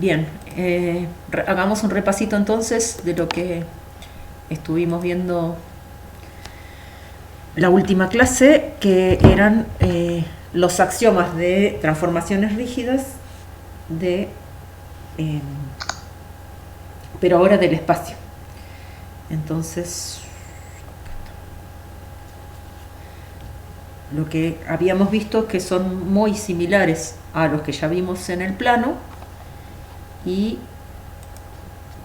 Bien, hagamos un repasito entonces de lo que estuvimos viendo la última clase, que eran los axiomas de transformaciones rígidas de, eh, pero ahora del espacio. Entonces, lo que habíamos visto que son muy similares a los que ya vimos en el plano y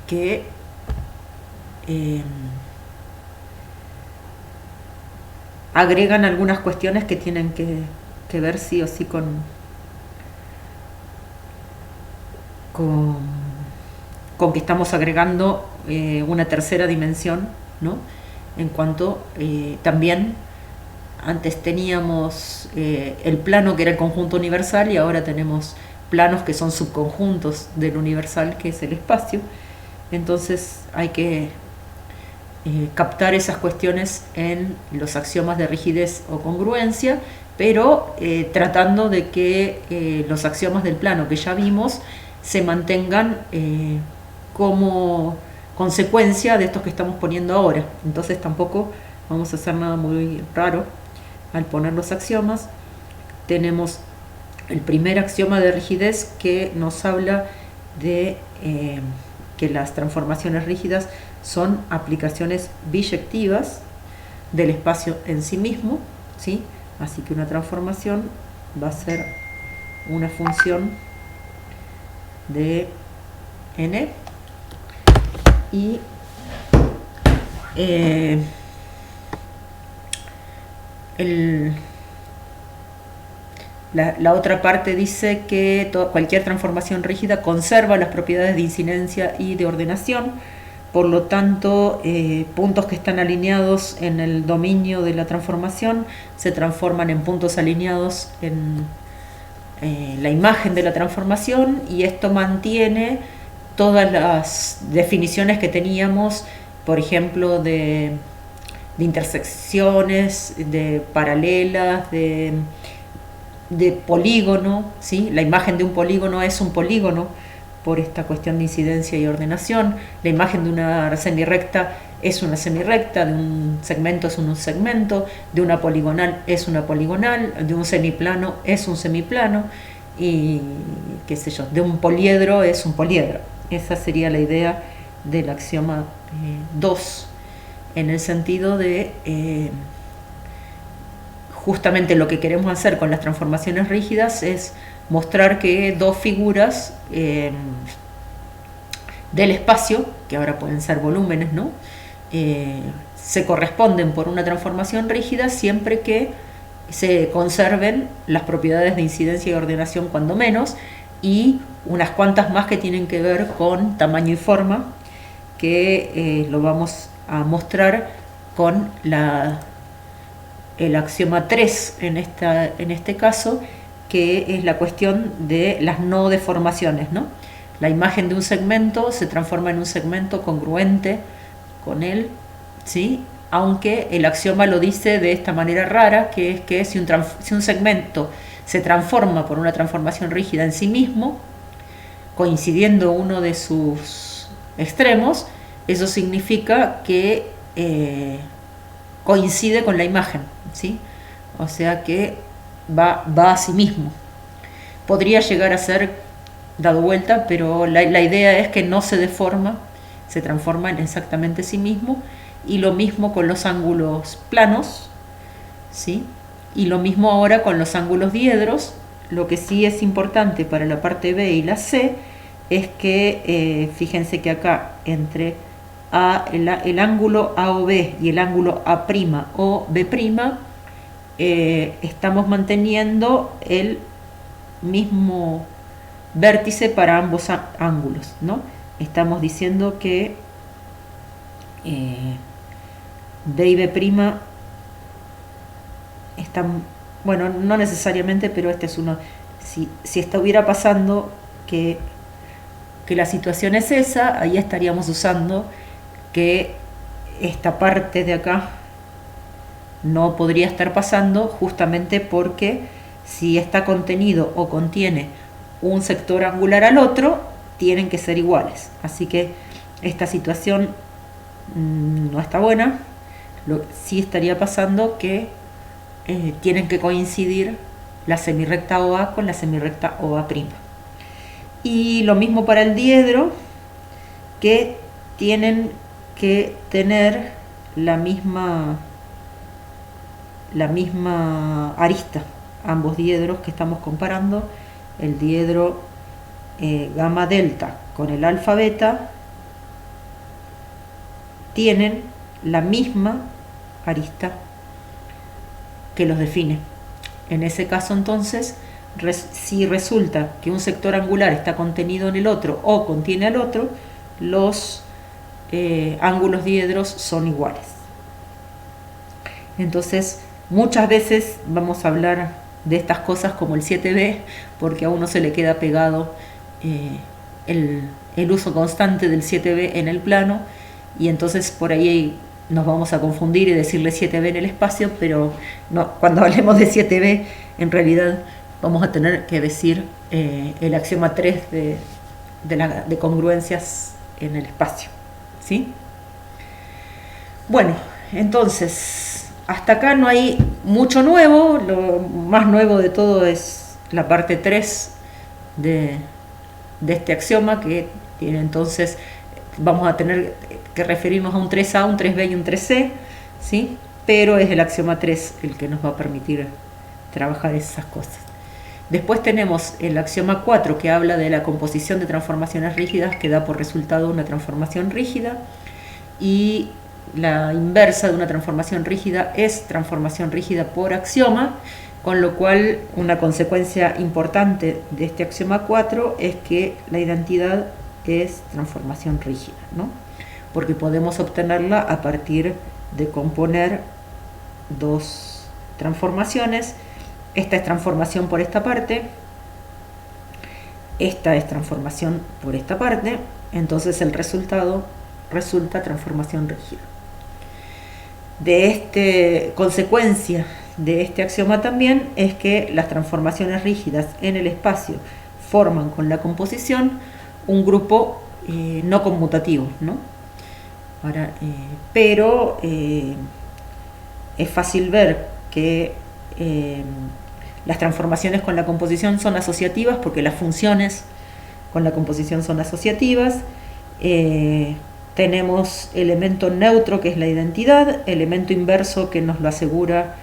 que eh, agregan algunas cuestiones que tienen que ver sí o sí con, con que estamos agregando una tercera dimensión, ¿no? En cuanto también antes teníamos el plano que era el conjunto universal y ahora tenemos planos que son subconjuntos del universal, que es el espacio. Entonces hay que captar esas cuestiones en los axiomas de rigidez o congruencia, pero tratando de que los axiomas del plano que ya vimos se mantengan como consecuencia de estos que estamos poniendo ahora. Entonces tampoco vamos a hacer nada muy raro al poner los axiomas. Tenemos el primer axioma de rigidez, que nos habla de que las transformaciones rígidas son aplicaciones biyectivas del espacio en sí mismo, ¿sí? Así que una transformación va a ser una función de n y el, la otra parte dice que cualquier transformación rígida conserva las propiedades de incidencia y de ordenación. Por lo tanto, puntos que están alineados en el dominio de la transformación se transforman en puntos alineados en la imagen de la transformación, y esto mantiene todas las definiciones que teníamos, por ejemplo, de intersecciones, de paralelas, de polígono, ¿sí? La imagen de un polígono es un polígono por esta cuestión de incidencia y ordenación. La imagen de una semirrecta es una semirrecta, de un segmento es un segmento, de una poligonal es una poligonal, de un semiplano es un semiplano, y qué sé yo, de un poliedro es un poliedro. Esa sería la idea del axioma 2, en el sentido de justamente lo que queremos hacer con las transformaciones rígidas es mostrar que dos figuras del espacio, que ahora pueden ser volúmenes, ¿no? Se corresponden por una transformación rígida siempre que se conserven las propiedades de incidencia y ordenación, cuando menos, y unas cuantas más que tienen que ver con tamaño y forma, que lo vamos a mostrar con el axioma 3 en este caso, que es la cuestión de las no deformaciones, ¿no? La imagen de un segmento se transforma en un segmento congruente con él, ¿sí? Aunque el axioma lo dice de esta manera rara, que es que si un segmento se transforma por una transformación rígida en sí mismo, coincidiendo uno de sus extremos, eso significa que coincide con la imagen, ¿sí? O sea que va a sí mismo. Podría llegar a ser dado vuelta, pero la idea es que no se deforma, se transforma en exactamente sí mismo. Y lo mismo con los ángulos planos, ¿sí? Y lo mismo ahora con los ángulos diedros. Lo que sí es importante para la parte B y la C es que fíjense que acá entre el ángulo A o B y el ángulo A' o B', estamos manteniendo el mismo vértice para ambos ángulos, ¿no? Estamos diciendo que D y B' están, bueno, no necesariamente, pero este es uno. Si estuviera pasando que la situación es esa, ahí estaríamos usando que esta parte de acá no podría estar pasando, justamente porque si está contenido o contiene un sector angular al otro, tienen que ser iguales. Así que esta situación no está buena. Sí estaría pasando que tienen que coincidir la semirrecta OA con la semirrecta OA'. Y lo mismo para el diedro, que tienen que tener la misma arista. Ambos diedros que estamos comparando, el diedro gamma delta con el alfa beta, tienen la misma arista que los define. En ese caso, entonces, si resulta que un sector angular está contenido en el otro o contiene al otro, los ángulos diedros son iguales. Entonces, muchas veces vamos a hablar de estas cosas como el 7b, porque a uno se le queda pegado el uso constante del 7b en el plano, y entonces por ahí nos vamos a confundir y decirle 7b en el espacio, pero no, cuando hablemos de 7b, en realidad vamos a tener que decir el axioma 3 de congruencias en el espacio, ¿sí? Bueno, entonces, hasta acá no hay mucho nuevo. Lo más nuevo de todo es la parte 3 de este axioma, que tiene, entonces vamos a tener que referirnos a un 3A, un 3B y un 3C, ¿sí? Pero es el axioma 3 el que nos va a permitir trabajar esas cosas. Después tenemos el axioma 4, que habla de la composición de transformaciones rígidas, que da por resultado una transformación rígida, y la inversa de una transformación rígida es transformación rígida por axioma, con lo cual una consecuencia importante de este axioma 4 es que la identidad es transformación rígida, ¿no? Porque podemos obtenerla a partir de componer dos transformaciones. Esta es transformación por esta parte, esta es transformación por esta parte, entonces el resultado resulta transformación rígida. Consecuencia de este axioma también es que las transformaciones rígidas en el espacio forman con la composición un grupo no conmutativo, ¿no? Ahora, pero es fácil ver que las transformaciones con la composición son asociativas, porque las funciones con la composición son asociativas. Tenemos elemento neutro, que es la identidad, elemento inverso, que nos lo asegura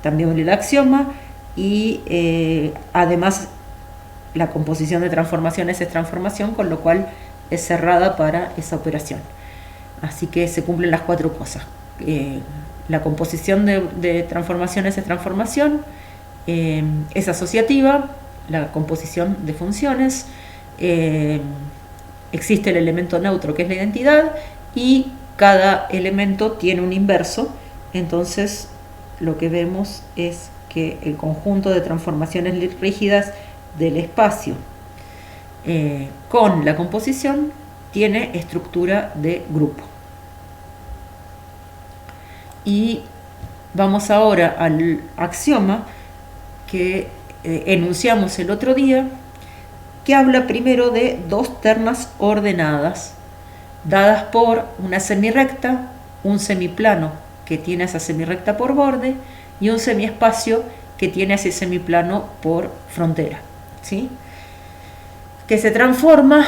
también el axioma, y además la composición de transformaciones es transformación, con lo cual es cerrada para esa operación. Así que se cumplen las cuatro cosas. La composición de transformaciones es transformación, es asociativa, la composición de funciones, existe el elemento neutro, que es la identidad, y cada elemento tiene un inverso. Entonces lo que vemos es que el conjunto de transformaciones rígidas del espacio con la composición tiene estructura de grupo. Y vamos ahora al axioma que enunciamos el otro día, que habla primero de dos ternas ordenadas, dadas por una semirrecta, un semiplano que tiene esa semirrecta por borde, y un semiespacio que tiene ese semiplano por frontera, ¿sí? Que se transforma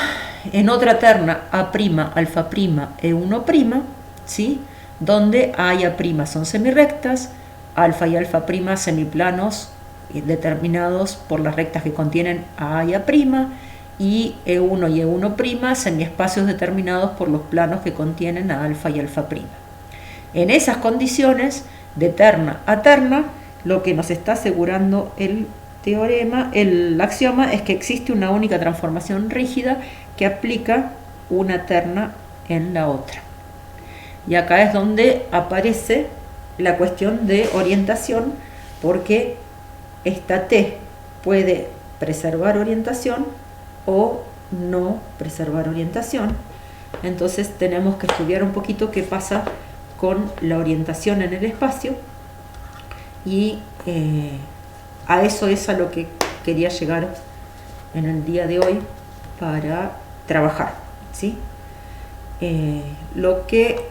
en otra terna A', alfa', E1', ¿sí? Donde A y A' son semirrectas, alfa y alfa' semiplanos determinados por las rectas que contienen A y A', y E1 y E1' semiespacios determinados por los planos que contienen a alfa y alfa'. En esas condiciones, de terna a terna, lo que nos está asegurando el teorema, el axioma, es que existe una única transformación rígida que aplica una terna en la otra. Y acá es donde aparece la cuestión de orientación, porque esta T puede preservar orientación o no preservar orientación. Entonces tenemos que estudiar un poquito qué pasa con la orientación en el espacio, y a eso es a lo que quería llegar en el día de hoy, para trabajar, ¿sí? Lo que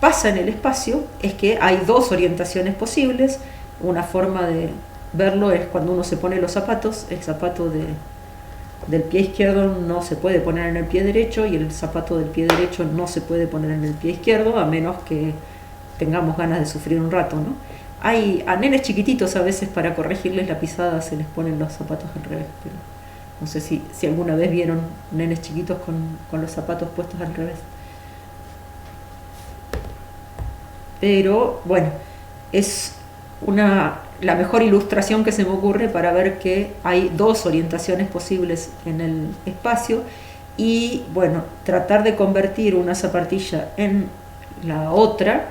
pasa en el espacio es que hay dos orientaciones posibles. Una forma de verlo es cuando uno se pone los zapatos. El zapato del pie izquierdo no se puede poner en el pie derecho y el zapato del pie derecho no se puede poner en el pie izquierdo, a menos que tengamos ganas de sufrir un rato, ¿no? Hay a nenes chiquititos a veces para corregirles la pisada se les ponen los zapatos al revés, pero no sé si alguna vez vieron nenes chiquitos con los zapatos puestos al revés. Pero bueno, es la mejor ilustración que se me ocurre para ver que hay dos orientaciones posibles en el espacio y bueno, tratar de convertir una zapatilla en la otra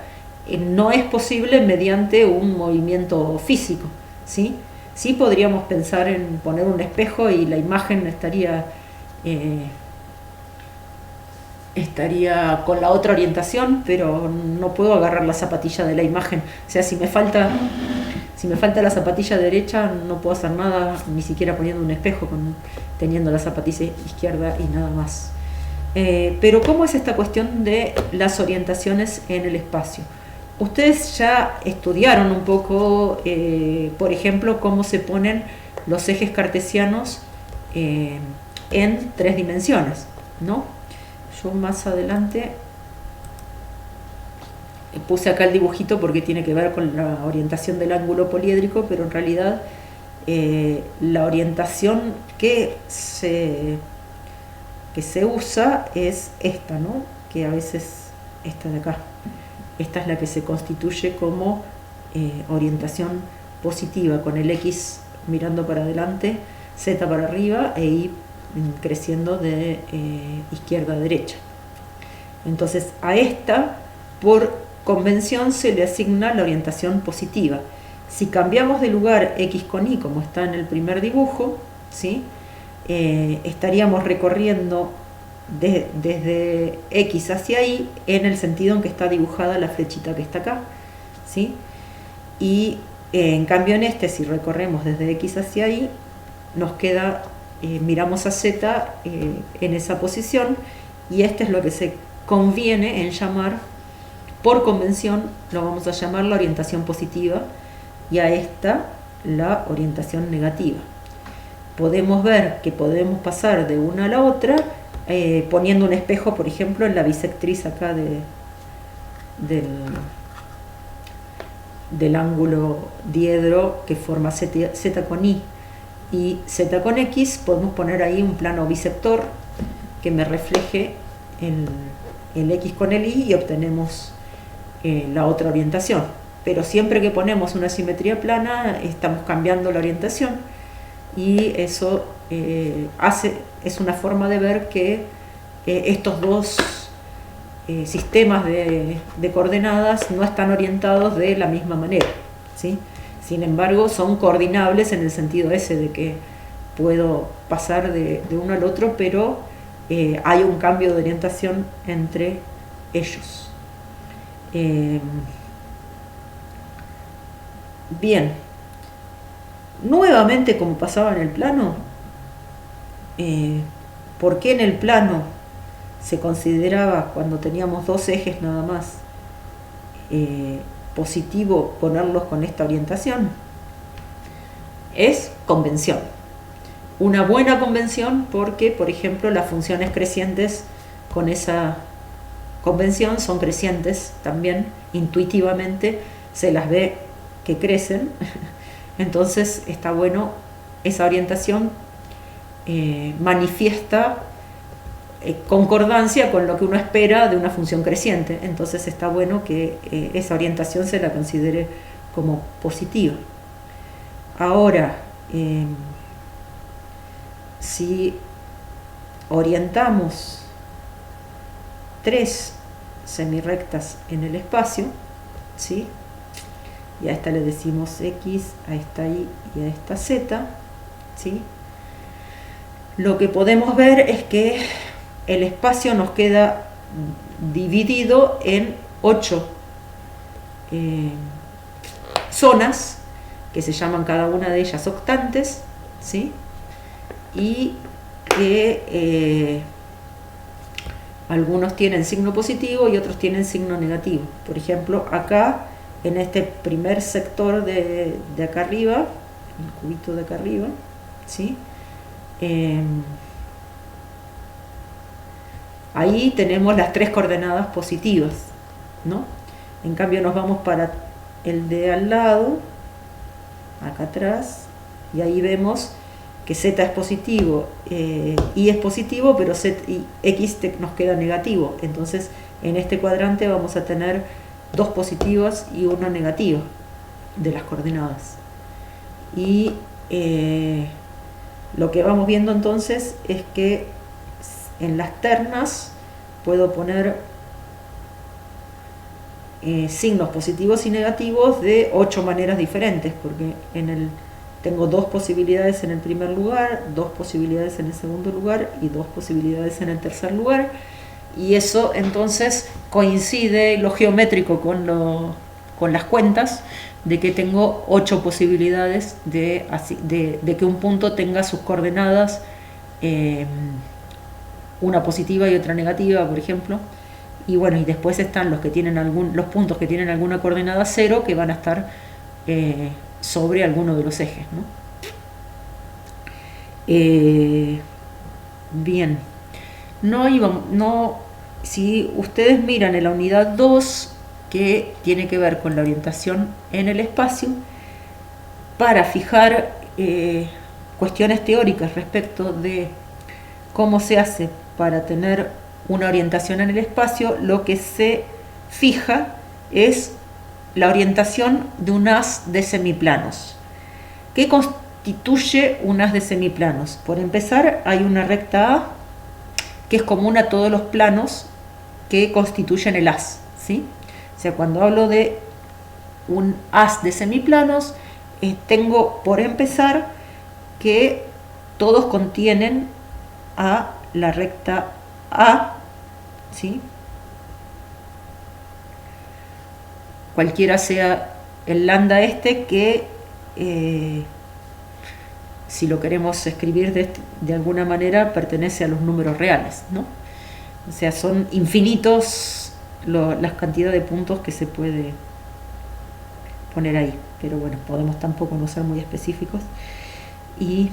no es posible mediante un movimiento físico, ¿sí? Sí podríamos pensar en poner un espejo y la imagen estaría con la otra orientación, pero no puedo agarrar la zapatilla de la imagen. O sea, si me falta la zapatilla derecha, no puedo hacer nada, ni siquiera poniendo un espejo, teniendo la zapatilla izquierda y nada más. Pero ¿cómo es esta cuestión de las orientaciones en el espacio? Ustedes ya estudiaron un poco, por ejemplo, cómo se ponen los ejes cartesianos en 3 dimensiones, ¿no? Yo más adelante puse acá el dibujito porque tiene que ver con la orientación del ángulo poliédrico, pero en realidad la orientación que se usa es esta, ¿no? Que a veces esta de acá. Esta es la que se constituye como orientación positiva, con el X mirando para adelante, Z para arriba e Y creciendo de izquierda a derecha. Entonces a esta, por convención, se le asigna la orientación positiva. Si cambiamos de lugar X con Y, como está en el primer dibujo, ¿sí? Estaríamos recorriendo desde X hacia Y en el sentido en que está dibujada la flechita que está acá, ¿sí? Y en cambio en este, si recorremos desde X hacia Y, nos queda, miramos a Z en esa posición, y este es lo que se conviene en llamar, por convención, lo vamos a llamar la orientación positiva, y a esta la orientación negativa. Podemos ver que podemos pasar de una a la otra poniendo un espejo, por ejemplo, en la bisectriz acá del ángulo diedro que forma Z con Y y Z con X. Podemos poner ahí un plano bisector que me refleje el X con el Y y obtenemos la otra orientación. Pero siempre que ponemos una simetría plana estamos cambiando la orientación, y eso es una forma de ver que estos dos sistemas de coordenadas no están orientados de la misma manera, ¿sí? Sin embargo, son coordinables en el sentido ese de que puedo pasar de uno al otro, pero hay un cambio de orientación entre ellos. Bien, nuevamente, como pasaba en el plano, ¿por qué en el plano se consideraba, cuando teníamos dos ejes nada más, positivo ponerlos con esta orientación? Es convención. Una buena convención, porque, por ejemplo, las funciones crecientes con esa convención son crecientes también, intuitivamente se las ve que crecen. Entonces está bueno, esa orientación manifiesta concordancia con lo que uno espera de una función creciente. Entonces está bueno que esa orientación se la considere como positiva. Ahora, si orientamos 3 semirrectas en el espacio, ¿sí? Y a esta le decimos X, a esta Y y a esta Z, ¿sí? Lo que podemos ver es que el espacio nos queda dividido en 8 zonas, que se llaman cada una de ellas octantes, ¿sí? Y que Algunos tienen signo positivo y otros tienen signo negativo. Por ejemplo, acá, en este primer sector de acá arriba, el cubito de acá arriba, ¿sí? Ahí tenemos las 3 coordenadas positivas, ¿no? En cambio nos vamos para el de al lado, acá atrás, y ahí vemos que z es positivo, y es positivo, pero y x nos queda negativo. Entonces en este cuadrante vamos a tener 2 positivas y 1 negativa de las coordenadas. Y lo que vamos viendo entonces es que en las ternas puedo poner signos positivos y negativos de 8 maneras diferentes, porque tengo 2 posibilidades en el primer lugar, 2 posibilidades en el segundo lugar y 2 posibilidades en el tercer lugar, y eso entonces coincide lo geométrico con las cuentas de que tengo 8 posibilidades de que un punto tenga sus coordenadas, una positiva y otra negativa, por ejemplo. Y bueno, y después están los que tienen los puntos que tienen alguna coordenada 0, que van a estar sobre alguno de los ejes, ¿no? Bien, si ustedes miran en la unidad 2, que tiene que ver con la orientación en el espacio, para fijar cuestiones teóricas respecto de cómo se hace para tener una orientación en el espacio, lo que se fija es la orientación de un haz de semiplanos. ¿Qué constituye un haz de semiplanos? Por empezar, hay una recta A que es común a todos los planos que constituyen el haz, ¿sí? O sea, cuando hablo de un haz de semiplanos, tengo por empezar que todos contienen a la recta A, ¿sí? Cualquiera sea el lambda que si lo queremos escribir de alguna manera, pertenece a los números reales, ¿no? O sea, son infinitos las cantidades de puntos que se puede poner ahí, pero bueno, podemos tampoco no ser muy específicos. Y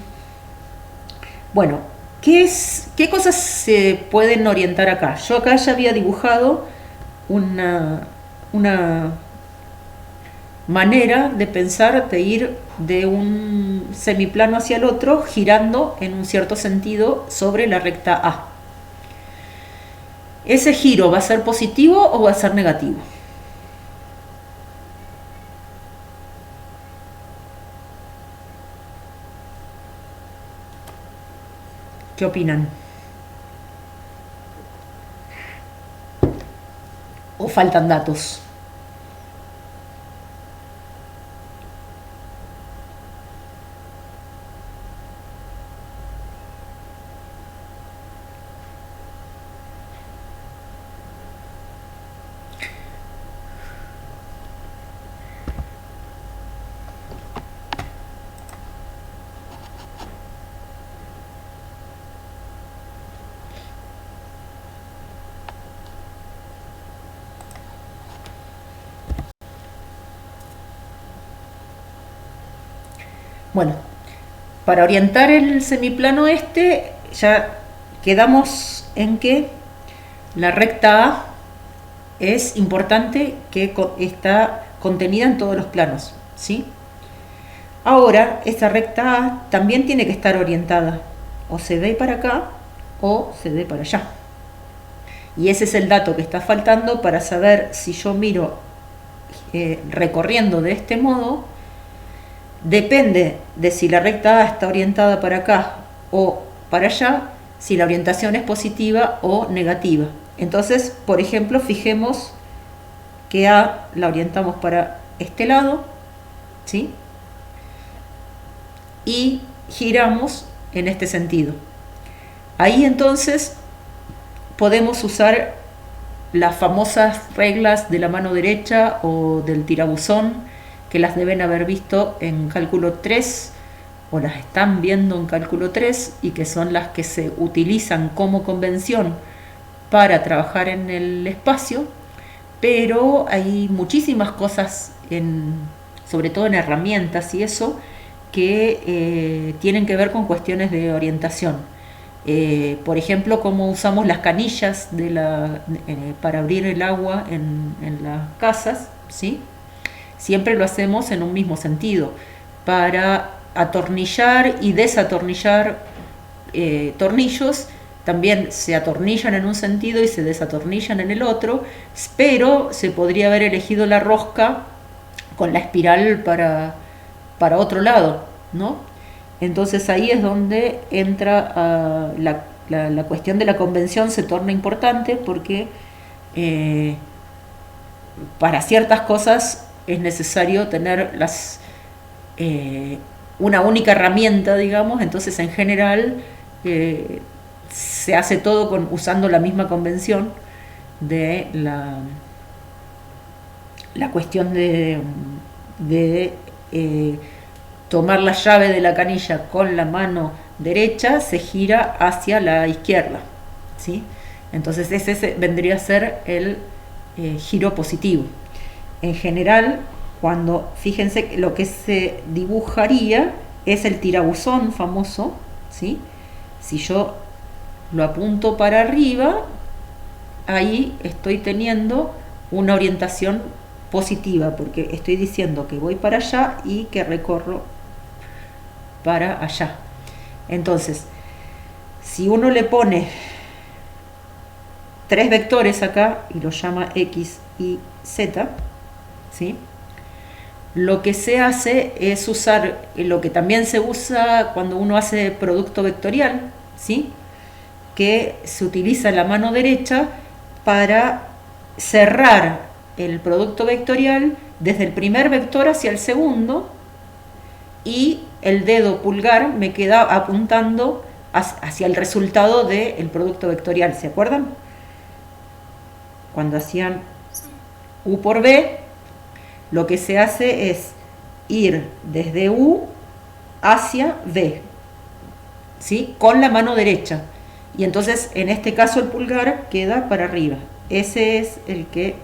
bueno, ¿qué cosas se pueden orientar acá? Yo acá ya había dibujado una manera de pensar de ir de un semiplano hacia el otro, girando en un cierto sentido sobre la recta A. ¿Ese giro va a ser positivo o va a ser negativo? ¿Qué opinan? ¿O faltan datos? Bueno, para orientar el semiplano ya quedamos en que la recta A es importante, que está contenida en todos los planos, ¿sí? Ahora, esta recta A también tiene que estar orientada, o se ve para acá o se ve para allá. Y ese es el dato que está faltando para saber si yo miro recorriendo de este modo. Depende de si la recta A está orientada para acá o para allá, si la orientación es positiva o negativa. Entonces, por ejemplo, fijemos que A la orientamos para este lado, ¿sí? Y giramos en este sentido. Ahí entonces podemos usar las famosas reglas de la mano derecha o del tirabuzón, que las deben haber visto en cálculo 3 o las están viendo en cálculo 3, y que son las que se utilizan como convención para trabajar en el espacio, pero hay muchísimas cosas, sobre todo en herramientas y eso, que tienen que ver con cuestiones de orientación. Por ejemplo, cómo usamos las canillas para abrir el agua en las casas, ¿sí? Siempre lo hacemos en un mismo sentido, para atornillar y desatornillar tornillos. También se atornillan en un sentido y se desatornillan en el otro, pero se podría haber elegido la rosca con la espiral para otro lado, ¿no? Entonces ahí es donde entra la cuestión de la convención, se torna importante porque eh, para ciertas cosas es necesario tener una única herramienta, digamos. Entonces en general se hace todo usando la misma convención de la cuestión de tomar la llave de la canilla con la mano derecha, se gira hacia la izquierda, ¿sí? Entonces ese vendría a ser el giro positivo. En general, fíjense, lo que se dibujaría es el tirabuzón famoso, ¿sí? Si yo lo apunto para arriba, ahí estoy teniendo una orientación positiva, porque estoy diciendo que voy para allá y que recorro para allá. Entonces, si uno le pone 3 vectores acá y los llama X, Y, Z, ¿sí? Lo que se hace es usar lo que también se usa cuando uno hace producto vectorial, ¿sí? Que se utiliza la mano derecha para cerrar el producto vectorial desde el primer vector hacia el segundo, y el dedo pulgar me queda apuntando hacia el resultado del producto vectorial. ¿Se acuerdan? Cuando hacían U por B, lo que se hace es ir desde U hacia B, ¿sí? Con la mano derecha. Y entonces en este caso el pulgar queda para arriba. Ese es el que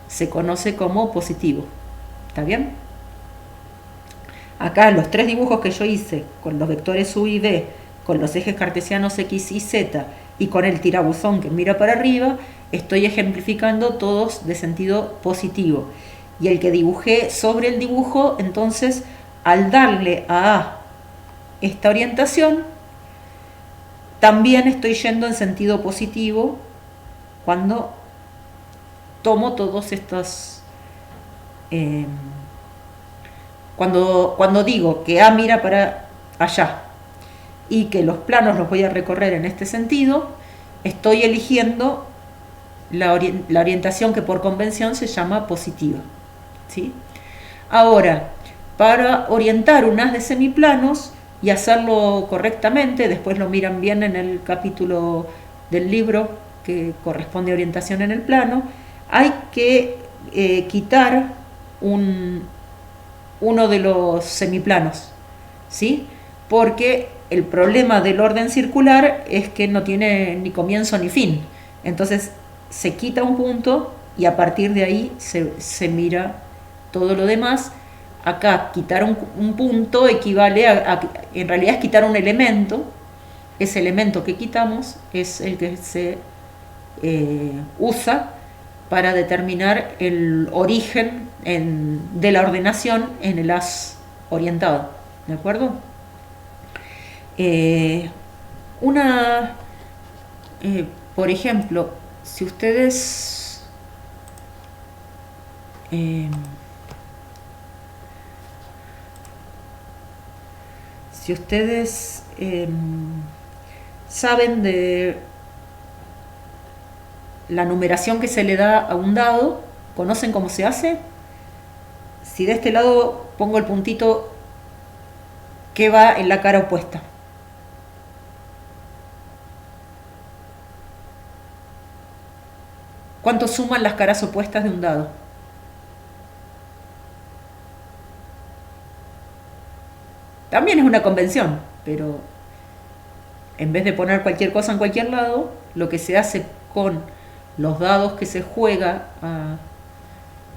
se conoce como positivo. ¿Está bien? Acá los 3 dibujos que yo hice con los vectores U y B, con los ejes cartesianos X y Z y con el tirabuzón que mira para arriba, estoy ejemplificando todos de sentido positivo. Y el que dibujé sobre el dibujo, entonces, al darle a esta orientación, también estoy yendo en sentido positivo cuando tomo todos estos... cuando digo que A mira para allá y que los planos los voy a recorrer en este sentido, estoy eligiendo la orientación que por convención se llama positiva, ¿sí? Ahora, para orientar un haz de semiplanos y hacerlo correctamente, después lo miran bien en el capítulo del libro que corresponde a orientación en el plano, hay que quitar uno de los semiplanos, ¿sí? Porque el problema del orden circular es que no tiene ni comienzo ni fin. Entonces se quita un punto y a partir de ahí se mira todo lo demás. Acá quitar un punto equivale en realidad es quitar un elemento. Ese elemento que quitamos es el que se usa para determinar el origen de la ordenación en el haz orientado. ¿De acuerdo? Por ejemplo, si ustedes saben de la numeración que se le da a un dado, ¿conocen cómo se hace? Si de este lado pongo el puntito que va en la cara opuesta, ¿cuánto suman las caras opuestas de un dado? También es una convención, pero en vez de poner cualquier cosa en cualquier lado, lo que se hace con los dados que se juega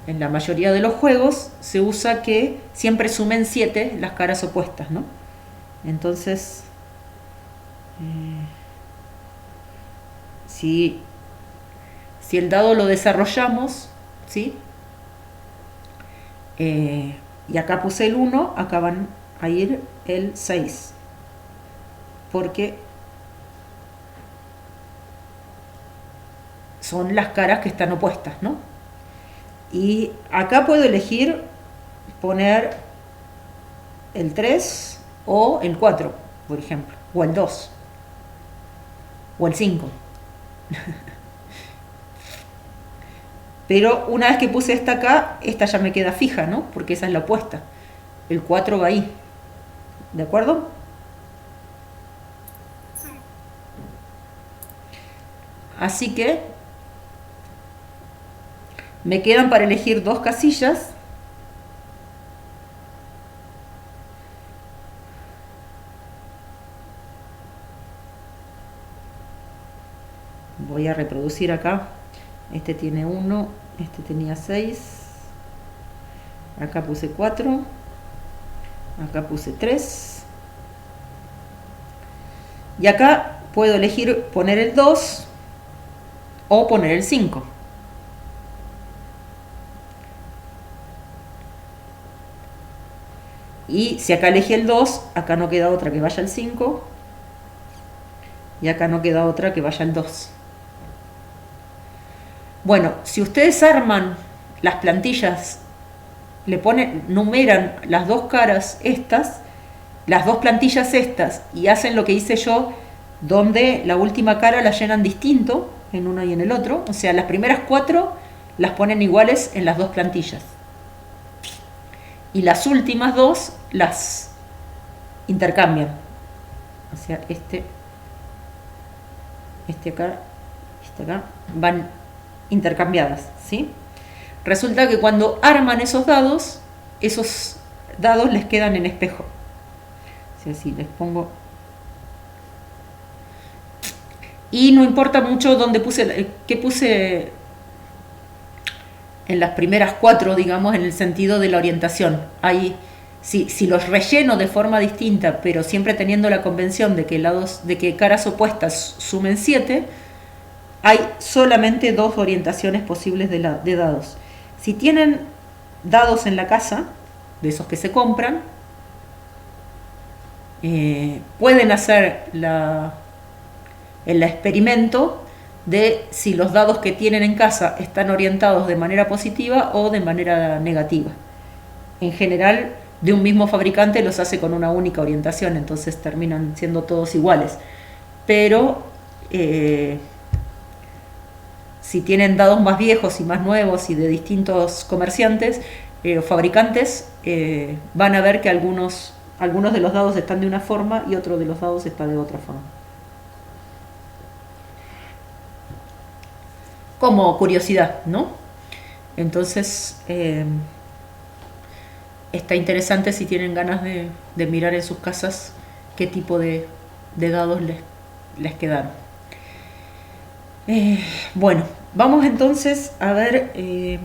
en la mayoría de los juegos, se usa que siempre sumen 7 las caras opuestas, ¿no? Entonces, si el dado lo desarrollamos, ¿sí? Y acá puse el 1, acá van a ir el 6, porque son las caras que están opuestas, ¿no? Y acá puedo elegir poner el 3 o el 4, por ejemplo, o el 2, o el 5. Pero una vez que puse esta acá, esta ya me queda fija, ¿no? Porque esa es la opuesta. El 4 va ahí. ¿De acuerdo? Sí. Así que me quedan para elegir 2 casillas. Voy a reproducir acá. Este tiene 1, este tenía 6. Acá puse 4. Acá puse 3. Y acá puedo elegir poner el 2 o poner el 5. Y si acá elegí el 2, acá no queda otra que vaya el 5. Y acá no queda otra que vaya el 2. Bueno, si ustedes arman las plantillas, le ponen, numeran las 2 caras estas, las 2 plantillas estas, y hacen lo que hice yo, donde la última cara la llenan distinto en uno y en el otro. O sea, las primeras 4 las ponen iguales en las 2 plantillas. Y las últimas 2 las intercambian. O sea, este acá, van intercambiadas, ¿sí? Resulta que cuando arman esos dados les quedan en espejo. O sea, así les pongo. Y no importa mucho dónde qué puse en las primeras 4, digamos, en el sentido de la orientación. Ahí, si los relleno de forma distinta, pero siempre teniendo la convención de que caras opuestas sumen 7, hay solamente 2 orientaciones posibles de dados. Si tienen dados en la casa, de esos que se compran, pueden hacer el experimento de si los dados que tienen en casa están orientados de manera positiva o de manera negativa. En general, de un mismo fabricante los hace con una única orientación, entonces terminan siendo todos iguales. Pero si tienen dados más viejos y más nuevos y de distintos comerciantes o fabricantes, van a ver que algunos de los dados están de una forma y otro de los dados está de otra forma. Como curiosidad, ¿no? Entonces, está interesante si tienen ganas de mirar en sus casas qué tipo de dados les quedaron. Bueno, vamos entonces a ver que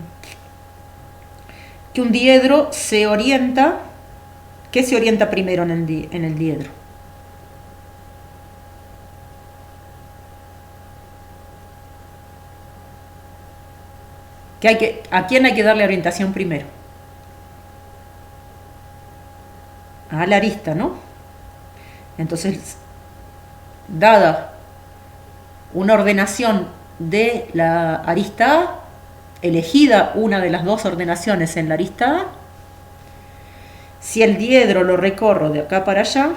un diedro se orienta. ¿Qué se orienta primero en el diedro? ¿A quién hay que darle orientación primero? A la arista, ¿no? Entonces, dada una ordenación de la arista A, elegida una de las 2 ordenaciones en la arista A, si el diedro lo recorro de acá para allá,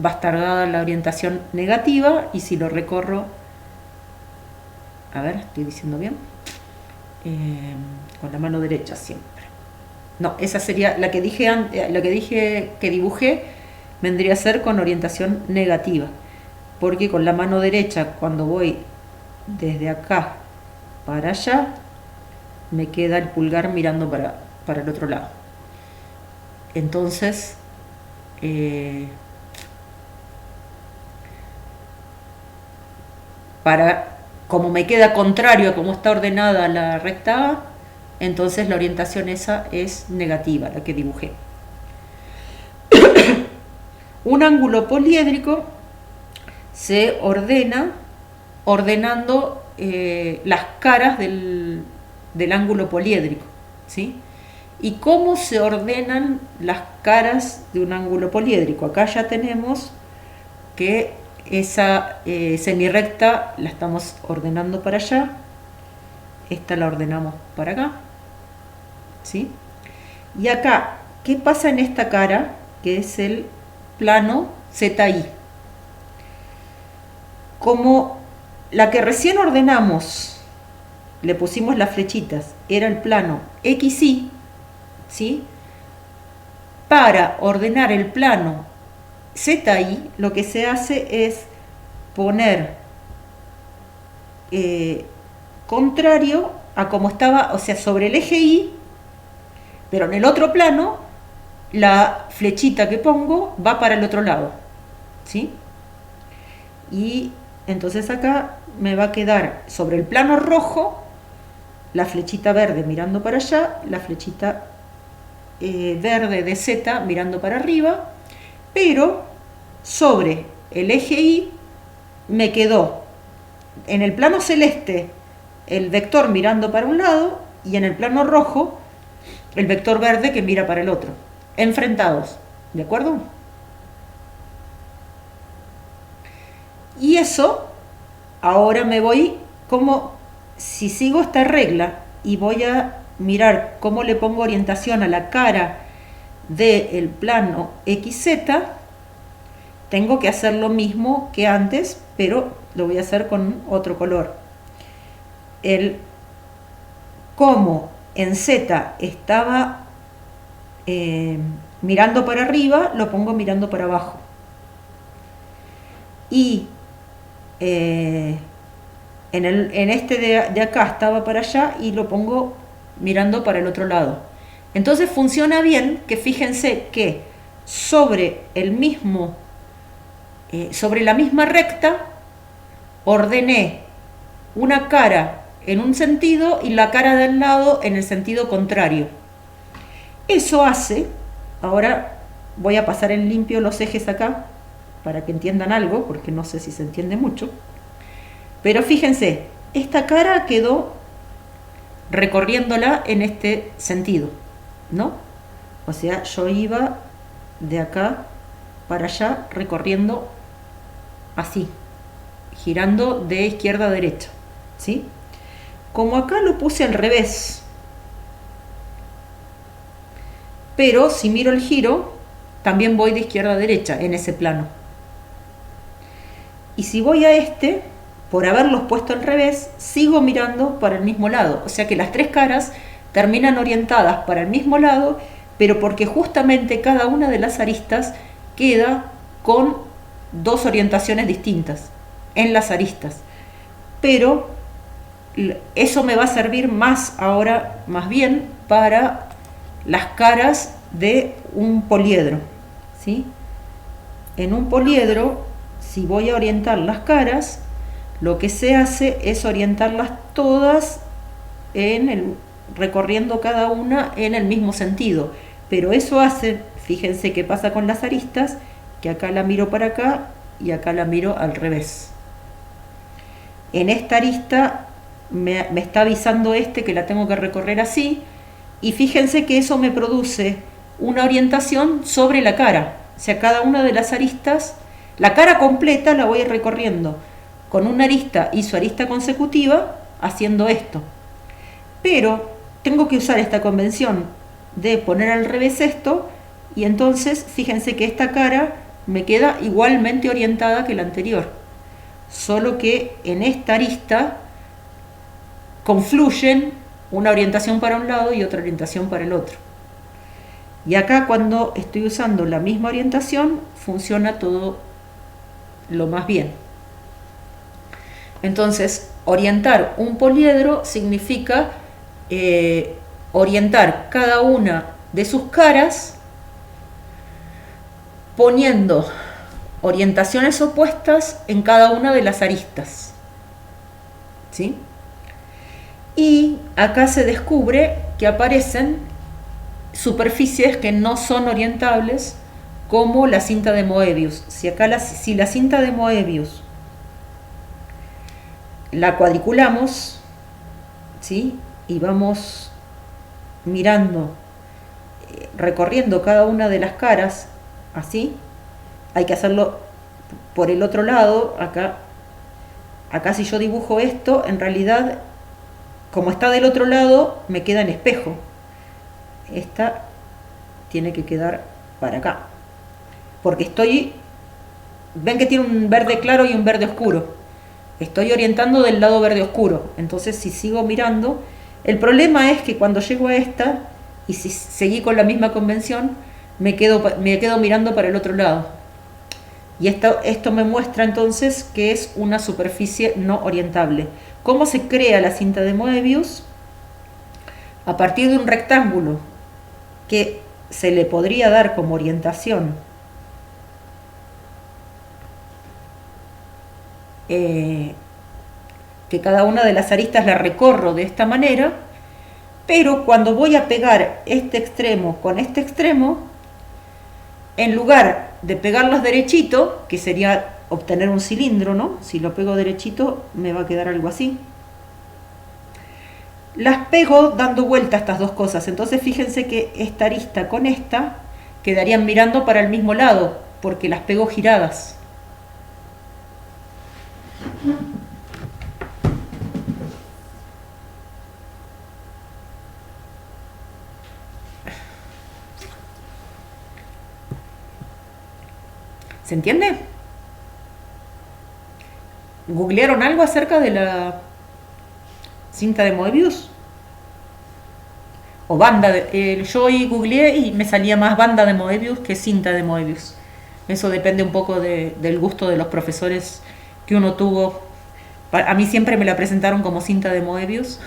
va a estar dada la orientación negativa, y si lo recorro, a ver, estoy diciendo bien, con la mano derecha siempre. No, esa sería la que dije que dibujé, vendría a ser con orientación negativa, porque con la mano derecha, cuando voy desde acá para allá, me queda el pulgar mirando para el otro lado. para, como me queda contrario a cómo está ordenada la recta A, entonces la orientación esa es negativa, la que dibujé. Un ángulo poliédrico se ordena ordenando las caras del ángulo poliédrico, ¿sí? ¿Y cómo se ordenan las caras de un ángulo poliédrico? Acá ya tenemos que esa semirrecta la estamos ordenando para allá, esta la ordenamos para acá, ¿sí? Y acá, ¿qué pasa en esta cara? Que es el plano ZI. Como la que recién ordenamos, le pusimos las flechitas, era el plano XY, ¿sí? Para ordenar el plano ZI, lo que se hace es poner contrario a como estaba, o sea, sobre el eje Y, pero en el otro plano, la flechita que pongo va para el otro lado, ¿sí? Y entonces acá me va a quedar sobre el plano rojo la flechita verde mirando para allá, la flechita verde de Z mirando para arriba, pero sobre el eje Y me quedó en el plano celeste el vector mirando para un lado y en el plano rojo el vector verde que mira para el otro, enfrentados, ¿de acuerdo? Y eso, ahora me voy, como si sigo esta regla y voy a mirar cómo le pongo orientación a la cara del plano XZ, tengo que hacer lo mismo que antes, pero lo voy a hacer con otro color. Como en Z estaba mirando para arriba, lo pongo mirando para abajo. Y en este de acá estaba para allá y lo pongo mirando para el otro lado. Entonces funciona bien, que fíjense que sobre la misma recta ordené una cara en un sentido y la cara del lado en el sentido contrario. Eso hace, ahora voy a pasar en limpio los ejes acá para que entiendan algo, porque no sé si se entiende mucho, pero fíjense, esta cara quedó recorriéndola en este sentido, ¿no? O sea, yo iba de acá para allá recorriendo así, girando de izquierda a derecha, ¿sí? Como acá lo puse al revés, pero si miro el giro, también voy de izquierda a derecha en ese plano. Y si voy a este, por haberlos puesto al revés, sigo mirando para el mismo lado. O sea que las tres caras terminan orientadas para el mismo lado, pero porque justamente cada una de las aristas queda con dos orientaciones distintas en las aristas. Pero eso me va a servir más ahora, más bien, para las caras de un poliedro, ¿sí? En un poliedro, si voy a orientar las caras, lo que se hace es orientarlas todas recorriendo cada una en el mismo sentido. Pero eso hace, fíjense qué pasa con las aristas, que acá la miro para acá y acá la miro al revés. En esta arista me está avisando que la tengo que recorrer así, y fíjense que eso me produce una orientación sobre la cara. O sea, cada una de las aristas, la cara completa la voy a ir recorriendo con una arista y su arista consecutiva haciendo esto. Pero tengo que usar esta convención de poner al revés esto, y entonces fíjense que esta cara me queda igualmente orientada que la anterior, solo que en esta arista confluyen una orientación para un lado y otra orientación para el otro. Y acá, cuando estoy usando la misma orientación, funciona todo lo más bien. Entonces, orientar un poliedro significa orientar cada una de sus caras poniendo orientaciones opuestas en cada una de las aristas, ¿sí? Y acá se descubre que aparecen superficies que no son orientables, como la cinta de Moebius. Si la cinta de Moebius la cuadriculamos, ¿sí? Y vamos mirando, recorriendo cada una de las caras, así, hay que hacerlo por el otro lado. Acá si yo dibujo esto, en realidad, como está del otro lado, me queda en espejo. Esta tiene que quedar para acá, porque ven que tiene un verde claro y un verde oscuro. Estoy orientando del lado verde oscuro. Entonces, si sigo mirando, el problema es que cuando llego a esta, y si seguí con la misma convención, me quedo mirando para el otro lado. Y esto me muestra entonces que es una superficie no orientable. ¿Cómo se crea la cinta de Moebius? A partir de un rectángulo que se le podría dar como orientación que cada una de las aristas la recorro de esta manera, pero cuando voy a pegar este extremo con este extremo, en lugar de pegarlos derechito, que sería obtener un cilindro, ¿no? Si lo pego derechito me va a quedar algo así. Las pego dando vuelta a estas dos cosas. Entonces fíjense que esta arista con esta quedarían mirando para el mismo lado, porque las pego giradas. ¿Se entiende? ¿Googlearon algo acerca de la cinta de Moebius? O yo hoy googleé y me salía más banda de Moebius que cinta de Moebius. Eso depende un poco del gusto de los profesores que uno tuvo. A mí siempre me la presentaron como cinta de Moebius.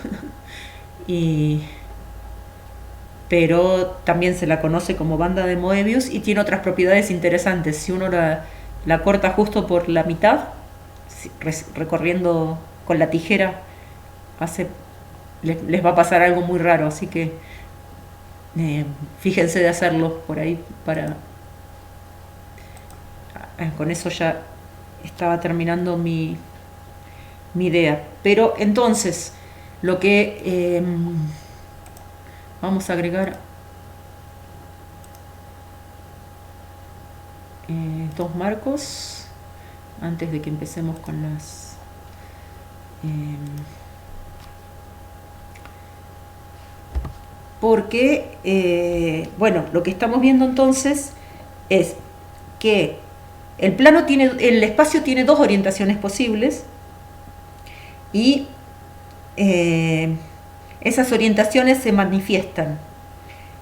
Pero también se la conoce como banda de Moebius y tiene otras propiedades interesantes. Si uno la corta justo por la mitad, recorriendo con la tijera, les va a pasar algo muy raro. Así que fíjense de hacerlo por ahí con eso ya estaba terminando mi idea. Pero entonces, lo que vamos a agregar dos marcos antes de que empecemos con las porque bueno, lo que estamos viendo entonces es que el espacio tiene dos orientaciones posibles y esas orientaciones se manifiestan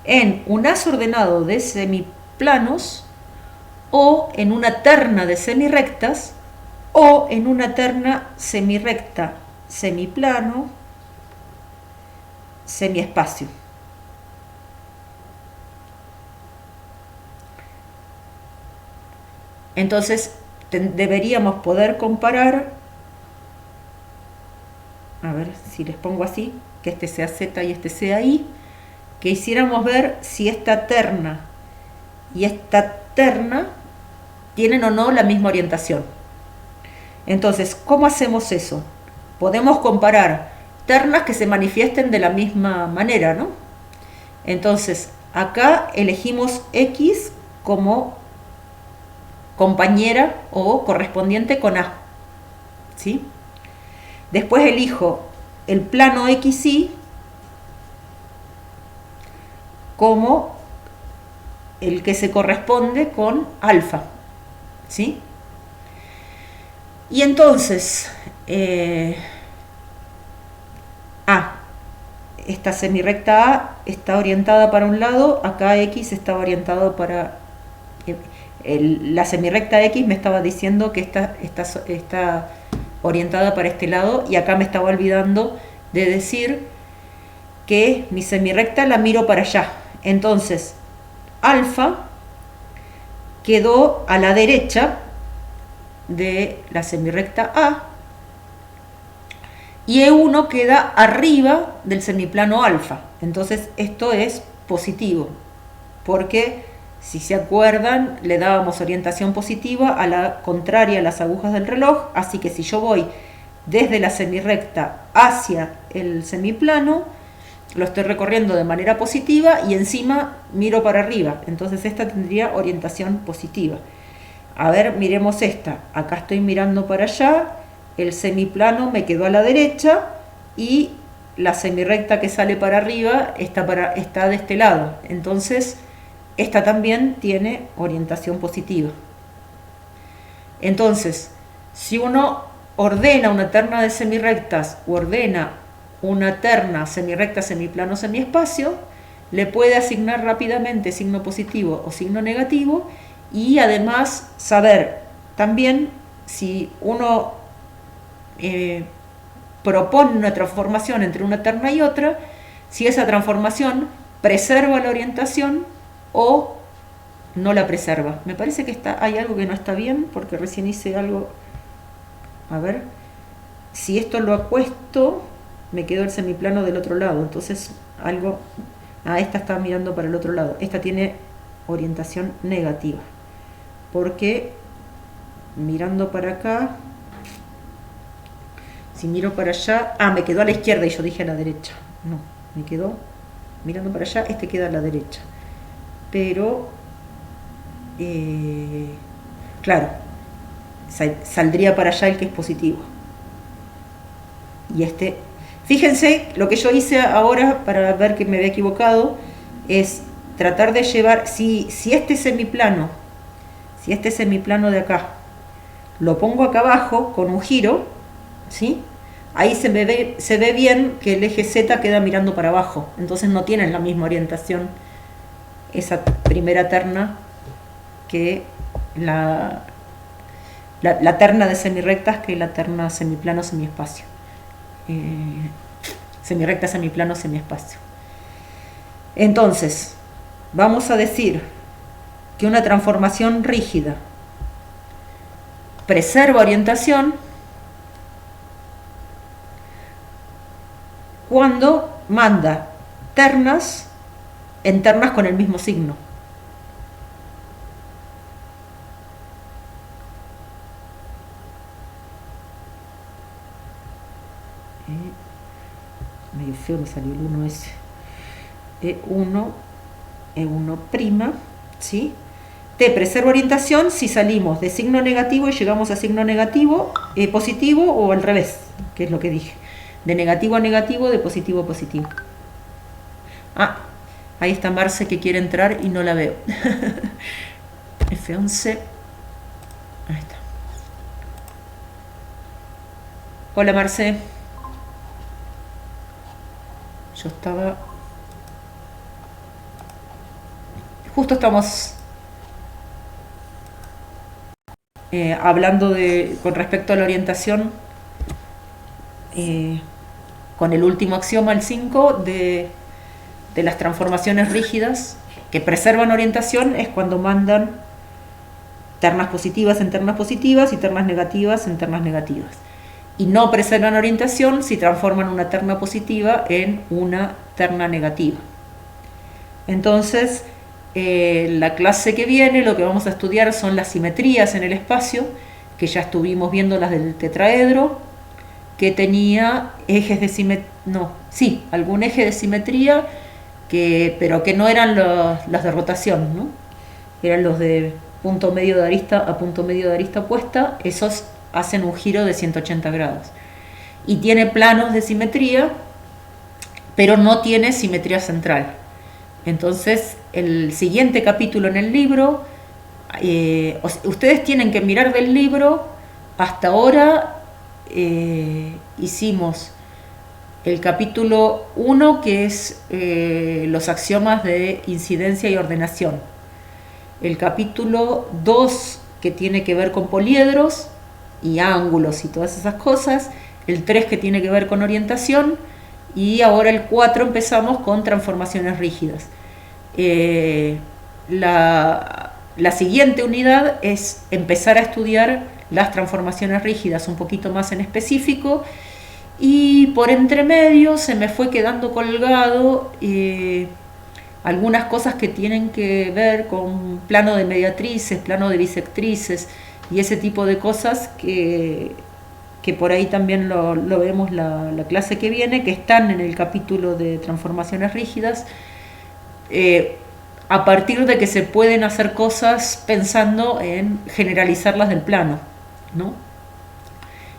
en un haz ordenado de semiplanos, o en una terna de semirrectas, o en una terna semirrecta, semiplano, semiespacio. Entonces deberíamos poder comparar, a ver si les pongo así, que este sea Z y este sea Y, que hiciéramos ver si esta terna y esta terna tienen o no la misma orientación. Entonces, ¿cómo hacemos eso? Podemos comparar ternas que se manifiesten de la misma manera, ¿no? Entonces, acá elegimos X como compañera o correspondiente con A, ¿sí? Después elijo el plano XY como el que se corresponde con alfa, ¿sí? Y entonces, esta semirrecta A está orientada para un lado, acá X estaba orientado para... la semirrecta X me estaba diciendo que está orientada para este lado, y acá me estaba olvidando de decir que mi semirrecta la miro para allá. Entonces, alfa quedó a la derecha de la semirrecta A, y E1 queda arriba del semiplano alfa. Entonces esto es positivo, porque si se acuerdan, le dábamos orientación positiva a la contraria a las agujas del reloj, así que si yo voy desde la semirrecta hacia el semiplano, lo estoy recorriendo de manera positiva y encima miro para arriba, entonces esta tendría orientación positiva. A ver, miremos esta, acá estoy mirando para allá, el semiplano me quedó a la derecha y la semirrecta que sale para arriba está de este lado, entonces esta también tiene orientación positiva. Entonces, si uno ordena una terna de semirrectas o ordena una terna semirrecta, semiplano, semiespacio, le puede asignar rápidamente signo positivo o signo negativo y además saber también si uno propone una transformación entre una terna y otra, si esa transformación preserva la orientación o no la preserva. Me parece que hay algo que no está bien porque recién hice algo. A ver, si esto lo acuesto, me quedó el semiplano del otro lado, entonces algo. Esta está mirando para el otro lado. Esta tiene orientación negativa, porque mirando para acá, si miro para allá, me quedó a la izquierda y yo dije a la derecha. No, me quedó mirando para allá, este queda a la derecha. Pero, claro, saldría para allá el que es positivo. Y este, fíjense, lo que yo hice ahora para ver que me había equivocado es tratar de llevar, si este semiplano de acá, lo pongo acá abajo con un giro, ¿sí? Ahí se ve bien que el eje Z queda mirando para abajo, entonces no tienen la misma orientación esa primera terna que la terna de semirrectas que la terna semiplano semiespacio. Semirrecta, semiplano, semiespacio. Entonces, vamos a decir que una transformación rígida preserva orientación cuando manda ternas en ternas con el mismo signo. Medio feo me salió el 1 ese. E1', ¿sí? T preserva orientación si salimos de signo negativo y llegamos a signo negativo, positivo o al revés, que es lo que dije. De negativo a negativo, de positivo a positivo. Ahí está Marce que quiere entrar y no la veo. F11. Ahí está. Hola Marce. Yo estaba... Justo estamos hablando con respecto a la orientación con el último axioma, el 5, de las transformaciones rígidas que preservan orientación es cuando mandan ternas positivas en ternas positivas y ternas negativas en ternas negativas. Y no preservan orientación si transforman una terna positiva en una terna negativa. Entonces, la clase que viene lo que vamos a estudiar son las simetrías en el espacio, que ya estuvimos viendo las del tetraedro, que tenía ejes de simetría, algún eje de simetría, pero que no eran los de rotación, ¿no? Eran los de punto medio de arista a punto medio de arista opuesta, esos hacen un giro de 180 grados. Y tiene planos de simetría, pero no tiene simetría central. Entonces, el siguiente capítulo en el libro, ustedes tienen que mirar del libro, hasta ahora hicimos el capítulo 1, que es los axiomas de incidencia y ordenación. El capítulo 2, que tiene que ver con poliedros y ángulos y todas esas cosas. El 3, que tiene que ver con orientación. Y ahora el 4 empezamos con transformaciones rígidas. La siguiente unidad es empezar a estudiar las transformaciones rígidas un poquito más en específico y por entre medio se me fue quedando colgado algunas cosas que tienen que ver con plano de mediatrices, plano de bisectrices y ese tipo de cosas que por ahí también lo vemos la clase que viene, que están en el capítulo de transformaciones rígidas, a partir de que se pueden hacer cosas pensando en generalizarlas del plano, ¿no?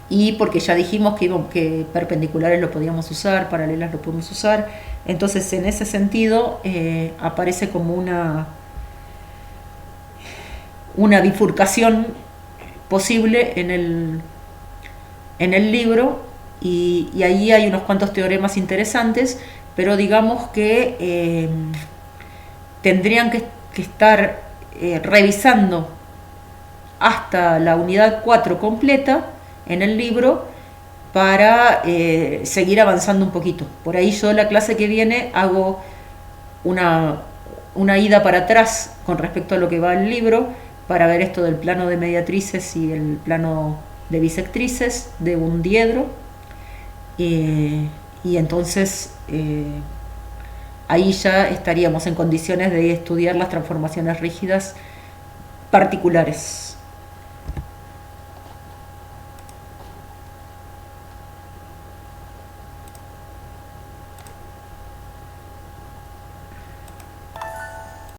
Y porque ya dijimos que perpendiculares lo podíamos usar, paralelas lo podemos usar, entonces en ese sentido aparece como una bifurcación posible en el libro y ahí hay unos cuantos teoremas interesantes, pero digamos que tendrían que estar revisando hasta la unidad 4 completa en el libro para seguir avanzando un poquito. Por ahí yo la clase que viene hago una ida para atrás con respecto a lo que va el libro para ver esto del plano de mediatrices y el plano de bisectrices de un diedro y entonces ahí ya estaríamos en condiciones de estudiar las transformaciones rígidas particulares.